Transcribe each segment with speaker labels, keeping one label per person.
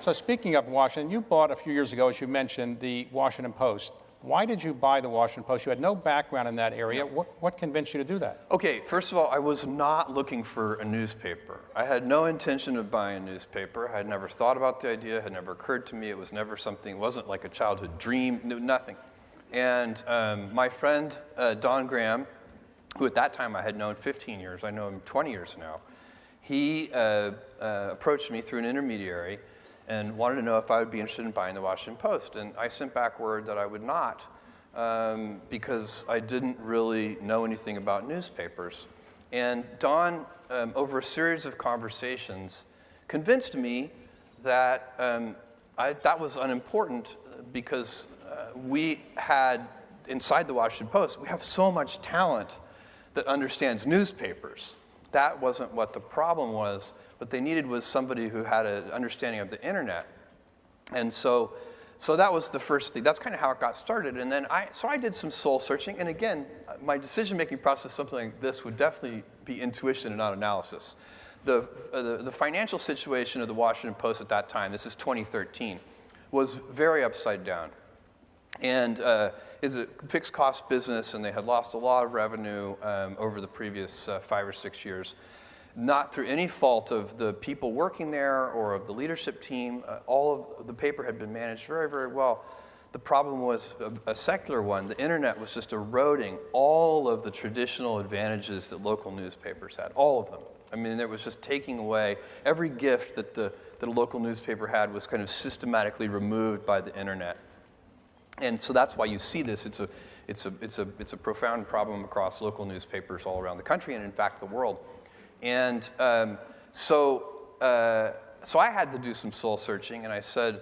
Speaker 1: So speaking of Washington, you bought a few years ago, as you mentioned, the Washington Post. Why did you buy the Washington Post? You had no background in that area. What convinced you to do that?
Speaker 2: Okay, first of all, I was not looking for a newspaper. I had no intention of buying a newspaper. I had never thought about the idea. It had never occurred to me. It was never something, it wasn't like a childhood dream, nothing. And my friend, Don Graham, who at that time I had known 15 years, I know him 20 years now, he approached me through an intermediary and wanted to know if I would be interested in buying the Washington Post. And I sent back word that I would not because I didn't really know anything about newspapers. And Don, over a series of conversations, convinced me that that was unimportant because we had, inside the Washington Post, we have so much talent that understands newspapers. That wasn't what the problem was. What they needed was somebody who had an understanding of the internet. And so that was the first thing. That's kind of how it got started. And then I did some soul searching. And again, my decision-making process, something like this, would definitely be intuition and not analysis. The financial situation of the Washington Post at that time, this is 2013, was very upside down. And is a fixed cost business, and they had lost a lot of revenue over the previous 5 or 6 years. Not through any fault of the people working there or of the leadership team. All of the paper had been managed very, very well. The problem was a secular one. The internet was just eroding all of the traditional advantages that local newspapers had, all of them. I mean, it was just taking away every gift that a local newspaper had was kind of systematically removed by the internet. And so that's why you see this. It's a profound problem across local newspapers all around the country and, in fact, the world. And so I had to do some soul searching, and I said,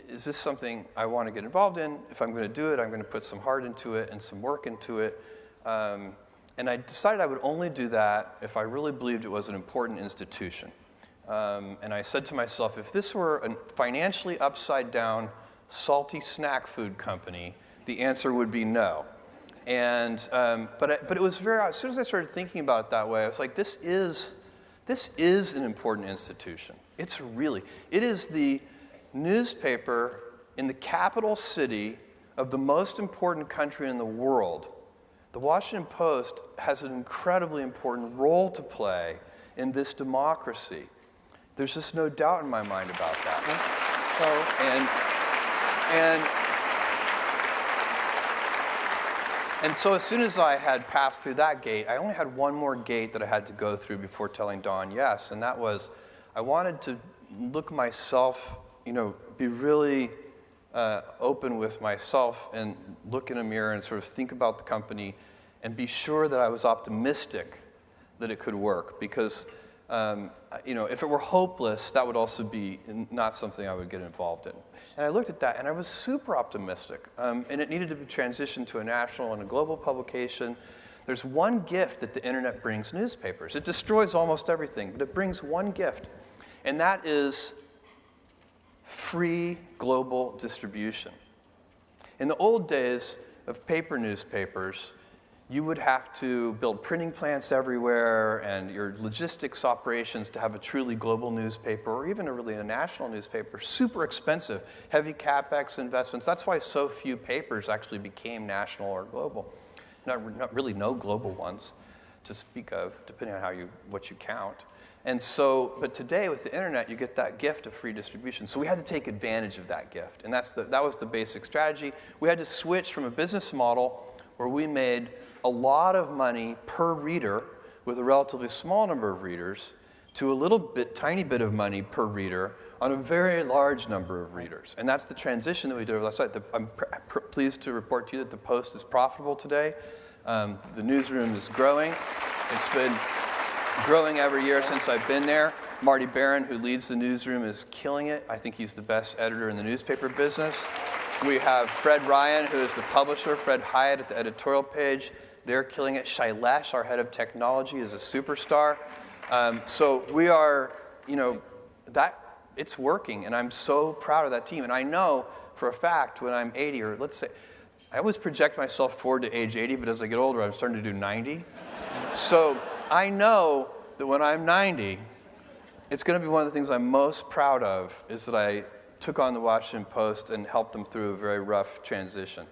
Speaker 2: is this something I want to get involved in? If I'm going to do it, I'm going to put some heart into it and some work into it. And I decided I would only do that if I really believed it was an important institution. And I said to myself, if this were a financially upside down, salty snack food company, the answer would be no. And but it was as soon as I started thinking about it that way, I was like, this is an important institution. It is the newspaper in the capital city of the most important country in the world. The Washington Post has an incredibly important role to play in this democracy. There's just no doubt in my mind about that. And so as soon as I had passed through that gate, I only had one more gate that I had to go through before telling Don yes, and that was I wanted to look myself, be really open with myself and look in a mirror and sort of think about the company and be sure that I was optimistic that it could work because if it were hopeless, that would also be not something I would get involved in. And I looked at that, and I was super optimistic. And it needed to be transitioned to a national and a global publication. There's one gift that the internet brings newspapers. It destroys almost everything, but it brings one gift, and that is free global distribution. In the old days of paper newspapers, you would have to build printing plants everywhere and your logistics operations to have a truly global newspaper or even a national newspaper, super expensive, heavy CapEx investments. That's why so few papers actually became national or global. Not really no global ones to speak of, depending on what you count. And so, but today with the internet, you get that gift of free distribution. So we had to take advantage of that gift. And that was the basic strategy. We had to switch from a business model where we made a lot of money per reader with a relatively small number of readers to tiny bit of money per reader on a very large number of readers. And that's the transition that we did last night. I'm pleased to report to you that the Post is profitable today. The newsroom is growing. It's been growing every year since I've been there. Marty Barron, who leads the newsroom, is killing it. I think he's the best editor in the newspaper business. We have Fred Ryan, who is the publisher, Fred Hyatt at the editorial page. They're killing it. Shailesh, our head of technology, is a superstar. So we are, it's working, and I'm so proud of that team. And I know for a fact when I'm 80, or let's say, I always project myself forward to age 80, but as I get older, I'm starting to do 90. So I know that when I'm 90, it's going to be one of the things I'm most proud of is that I took on the Washington Post and helped them through a very rough transition.